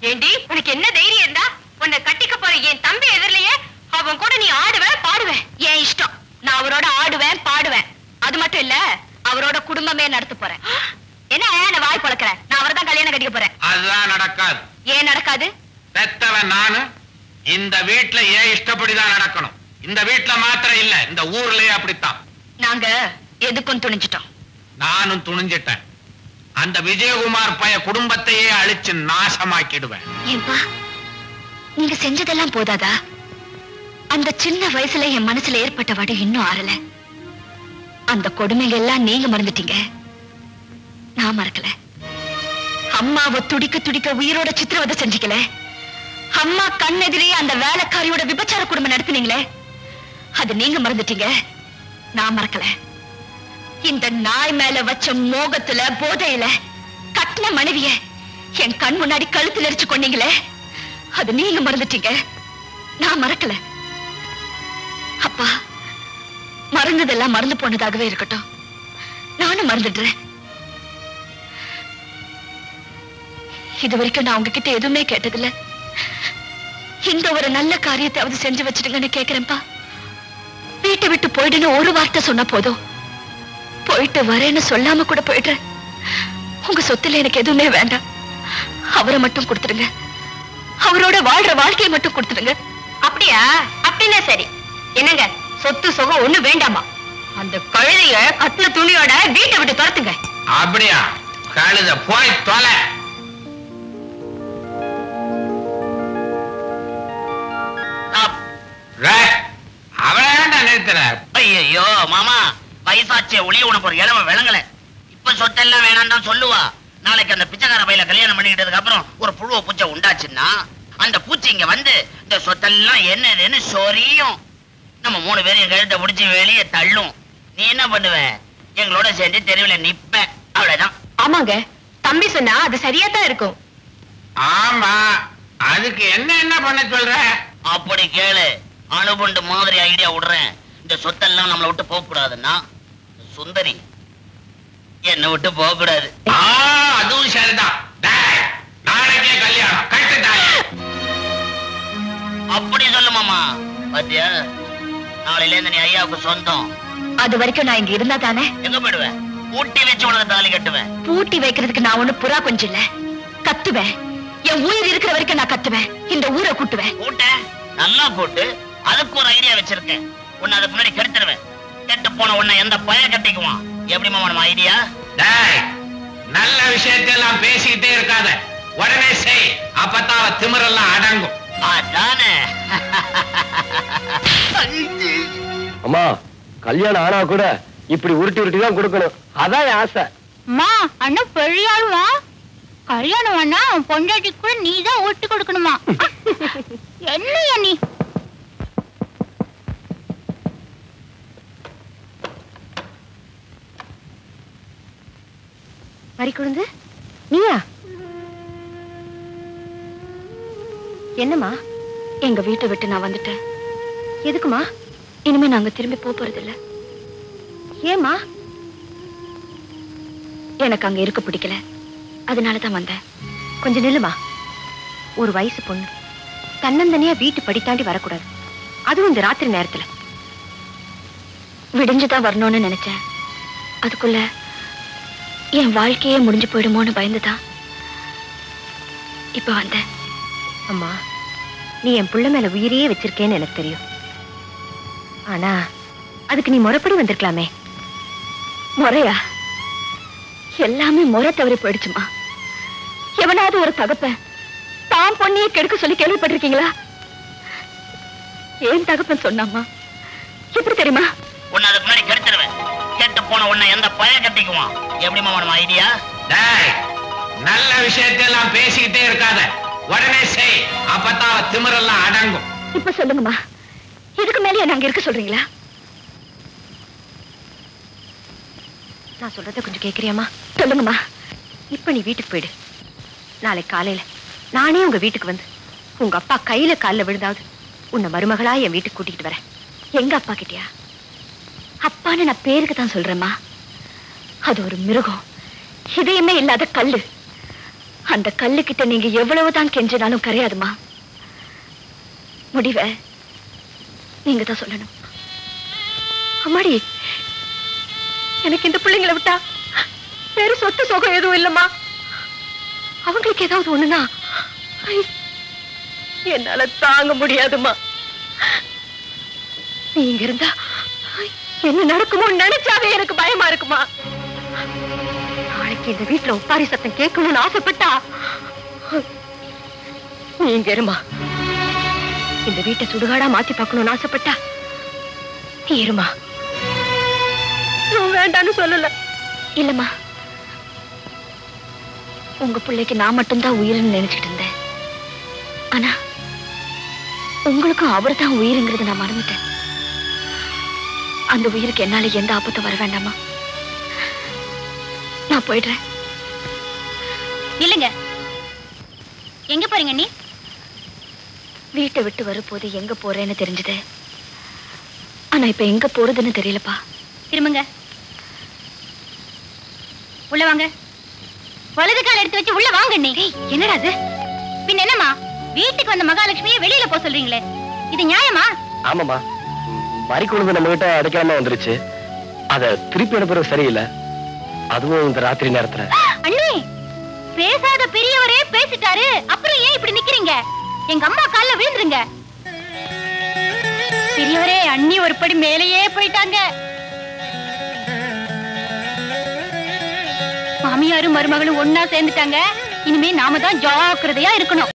ஏண்டி உனக்கு என்ன தைரியம் இருந்தா உன்னை கட்டிக்க போற என் தம்பி எதிரிலேயே அவன் கூட நீ ஆடுவேன் பாடுவேன். என் இஷ்டம். நான் அவரோட ஆடுவேன் பாடுவேன். அது மட்டும் இல்ல அவரோட குடும்பமே நடத்த போறேன். என்ன நான் வாய் பழக்கிறேன்? நான் அவர்தான் கல்யாணம் கட்டிக்க போறேன். அதுதான் நடக்காது. ஏன் நடக்காது? பெத்தவன் நானு. இந்த வீட்டுல ஏன் இஷ்டப்படிதான் நடக்கணும். இந்த வீட்டுல மாத்திரம் இல்ல, இந்த ஊர்லயே அப்படித்தான். நாங்க எதுக்கும் துணிஞ்சிட்டோம். நானும் துணிஞ்சிட்டேன். அந்த விஜயகுமார் பைய குடும்பத்தையே அழிச்சு நாசமாக்கிடுவேன். ஏன்பா நீங்க செஞ்சதெல்லாம் போதாதா? அந்த சின்ன வயசுல என் மனசுல ஏற்பட்ட வடு இன்னும் ஆறல. அந்த கொடுமைங்க எல்லாம் நீங்க மறந்துட்டீங்க, நான் மறக்கல. அம்மாவை துடிக்க துடிக்க உயிரோட சித்திரவதை செஞ்சுக்கல. அம்மா கண்ணெதிரே அந்த வேலைக்காரியோட விபச்சார குடும்பம் நடத்தினீங்களே, அது நீங்க மறந்துட்டீங்க, நான் மறக்கல. இந்த நாய் மேல வச்ச மோகத்துல போதையில கட்டின மனைவிய என் கண் முன்னாடி கழுத்துல எரிச்சு கொண்டீங்களே, அது நீங்க மறந்துட்டீங்க, நான் மறக்கல. அப்பா மறந்ததெல்லாம் மறந்து போனதாகவே இருக்கட்டும், நானும் மறந்துடுறேன். இது வரைக்கும் நான் உங்ககிட்ட எதுவுமே கேட்டதில்ல. இந்த ஒரு நல்ல காரியத்தை செஞ்சு வச்சிடுங்கன்னு கேக்குறேன்ப்பா. வீட்டை விட்டு போயிடுன்னு ஒரு வார்த்தை சொன்னா போதும், போயிட்டு வரேன்னு சொல்லாம கூட போயிடுறேன். உங்க சொத்துல எனக்கு எதுவுமே வேண்டாம், அவரை மட்டும் கொடுத்துருங்க. அவரோட வாழ்ற வாழ்க்கையை மட்டும் கொடுத்துருங்க. அப்படியா? அப்படின்னா சரி. என்னங்க சொத்து சுகம் ஒண்ணு வேண்டாமா? அந்த கழுதைய கத்தின துணியோட வீட்டை விட்டு துரத்துங்க. அப்படியா? கழுத போய் தொலை. அவளை நிறுத்துற. ஐயோ மாமா, வயசாச்சே ஒளிய உனக்கு ஒரு இளவ விளங்கல. இப்ப சொத்தெல்லாம் வேணாம் தான் சொல்லுவா. நாளைக்கு அந்த பிச்சைக்கார பையில கல்யாணம் பண்ணிக்கிட்டதுக்கு அப்புறம் ஒரு புழுவ பூச்சை உண்டாச்சுன்னா அந்த பூச்சி இங்க வந்து இந்த சொத்தெல்லாம் என்னதுன்னு சொரியும். நம்ம 3 பேரையும் கழுத்தை பிடிச்சி வெளியே தள்ளும். நீ என்ன பண்ணுவ? எங்களோட சேர்ந்து தெருவில் நிப்ப, அவ்வளவுதான். ஆமாங்க, தம்பி சொன்னா அது சரியா தான் இருக்கும். ஆமா, அதுக்கு என்ன பண்ண சொல்ற? அப்படி கேளு. அணுகுண்டு மாதிரி ஐடியா விடுறேன். இந்த சொத்தெல்லாம் நம்மளை விட்டு போக கூடாதுன்னா சுந்தரி என்ன விட்டு போக கூடாது. அதுவும் சரிதான். நாளைக்கே கல்யாணம் கட்டுட்டாய். அப்படி சொல்லு மாமா. பாத்தியா, நாளையில இருந்து நீ ஐயாவுக்கு சொந்தம். அது வரைக்கும் நான் இங்க இருந்தா தானே? எங்க போயிடுவேன்? பூட்டி வச்சு உனக்கு தாலி கட்டுவேன். பூட்டி வைக்கிறதுக்கு நான் ஒண்ணு புறா கொஞ்சம் இல்ல, கத்துவேன். என் உயிர் இருக்கிற வரைக்கும் நான் கத்துவேன், இந்த ஊரை கூட்டுவேன். கூட்ட நல்லா கூட்டு. அதுக்கு ஒரு ஐடியா வச்சிருக்கேன். உன்னை அதுக்கு முன்னாடி கெடுத்துருவேன். கெட்டு போன உன்னை எந்த பய கட்டிக்குவான்? எப்படி மாமா நம்ம ஐடியா? நல்ல விஷயத்தெல்லாம் பேசிக்கிட்டே இருக்காத, உடனே செய். அப்பதான் திமிரெல்லாம் அடங்கும். அதானே. அம்மா, கல்யாணம் ஆனா கூட இப்படி உருட்டி உருட்டி தான் கொடுக்கணும், அதான் ஆசை. அம்மா, அண்ணன் பெரிய ஆளுவா. கல்யாணம் ஆனா பொண்டாட்டிக்கு கூட நீதான் ஊட்டி கொடுக்கணுமா? என்னையா நீ? மறிக்குழுந்து நீயா? என்னம்மா? எங்க வீட்டை விட்டு நான் வந்துட்டேன். எதுக்குமா? இனிமே நாங்க திரும்பி போறதில்ல. ஏமா? எனக்கு அங்க இருக்க பிடிக்கல, அதனாலதான் வந்தேன். கொஞ்சம் நில்லுமா. ஒரு வயசு பொண்ணு தன்னந்தனியா வீட்டு படித்தாண்டி வரக்கூடாது, அதுவும் இந்த ராத்திரி நேரத்துல. விடிஞ்சுதான் வரணும்னு நினைச்சேன், அதுக்குள்ள என் வாழ்க்கையே முடிஞ்சு போயிடுமோன்னு பயந்துதான் இப்ப வந்தேன். அம்மா, நீ என் புள்ள மேல உயிரையே வச்சிருக்கேன்னு எனக்கு தெரியும். ஆனா அதுக்கு நீ முறைப்படி வந்திருக்கலாமே. முறையா? எல்லாமே முறை தவறி போயிடுச்சுமா. எவனாவது ஒரு தகப்பன் தான் பொண்ணையே கெடுக்க சொல்லி கேள்விப்பட்டிருக்கீங்களா? ஏன் தகப்பன் சொன்னாமா? எப்படி தெரியுமா? உன்னை அதுக்கு முன்னாடி கெடுத்துருவேன். கெட்டு போன உன்னை எந்த பய கட்டிக்குவான்? எப்படி மாமா நம்ம ஐடியா? நல்ல விஷயத்தெல்லாம் பேசிக்கிட்டே இருக்காத, உடனே செய். அப்பதான் திமிரெல்லாம் அடங்கும். இப்ப சொல்லுங்கம்மா, இதுக்கு மேலே நாங்க இருக்க சொல்றீங்களா? நான் சொல்றத கொஞ்சம் கேக்குறியாமா? சொல்லுங்கம்மா. இப்ப நீ வீட்டுக்கு போயிடு. நாளை காலையில நானே உங்க வீட்டுக்கு வந்து உங்க அப்பா கையில காலில் விழுந்தாவது உன்னை மருமகளா என் வீட்டுக்கு கூட்டிகிட்டு வரேன். எங்க அப்பா கிட்டியா? அப்பான்னு நான் பேருக்கு தான் சொல்றேம்மா. அது ஒரு மிருகம், இதயமே இல்லாத கல்லு. அந்த கல்லுக்கிட்ட நீங்க எவ்வளவுதான் கெஞ்சினாலும் கரையாதுமா. முடிவை நீங்க தான் சொல்லணும். அம்மாடி, எனக்கு இந்த பிள்ளைங்களை விட்டா வேறு சொத்து சோகம் எதுவும் இல்லம்மா. அவங்களுக்கு ஏதாவது ஒண்ணுனா என்னால தாங்க முடியாதுமா. நீங்க இருந்தா என்ன நடக்குமோ நினைச்சாவே எனக்கு பயமா இருக்குமா. நாளைக்கு இந்த வீட்டுல உப்பாரி சத்தம் கேட்கணும்னு ஆசைப்பட்டா நீங்க இருமா. இந்த வீட்டை சுடுகாடா மாத்தி பார்க்கணும்னு ஆசைப்பட்டா நீ இருமா. வேண்டான்னு சொல்லல. இல்லம்மா, உங்க பிள்ளைக்கு நான் மட்டும்தான் உயிர்னு நினைச்சிட்டு இருந்தேன். ஆனா உங்களுக்கும் அவர் தான் உயிருங்கிறத நான் மறந்துட்டேன். அந்த உயிருக்கு என்னால எந்த ஆபத்தும் வர வேண்டாமா. நான் போயிடுறேன். இல்லங்க, எங்க போறீங்க நீ? வீட்டை விட்டு வரும்போது எங்க போறேன்னு தெரிஞ்சது. ஆனா இப்ப எங்க போறதுன்னு தெரியலப்பா. திரும்புங்க, உள்ள வாங்க. வலது கால் எடுத்து வச்சு உள்ள வாங்க. நீ என்னடா அது? பின் என்னம்மா, வீட்டுக்கு வந்த மகாலட்சுமியை வெளியில போக சொல்றீங்களே, இது நியாயமா? ஆமாமா, மறி கொழுந்து நம்ம கிட்ட அடைக்காம வந்துருச்சு. அத திருப்பி அனுப்புறது சரியில்லை, அதுவும் இந்த ராத்திரி நேரத்துல. அண்ணி, பேசாத பெரியவரே பேசிட்டாரு, அப்புறம் ஏன் இப்படி நிக்கிறீங்க? எங்க அம்மா கால்ல விழுந்துருங்க. பெரியவரே, அண்ணி ஒரு படி மேலேயே போயிட்டாங்க. மாமியாரும் மருமகளும் ஒன்னா சேர்ந்துட்டாங்க. இனிமே நாம தான் ஜாக்கிரதையா இருக்கணும்.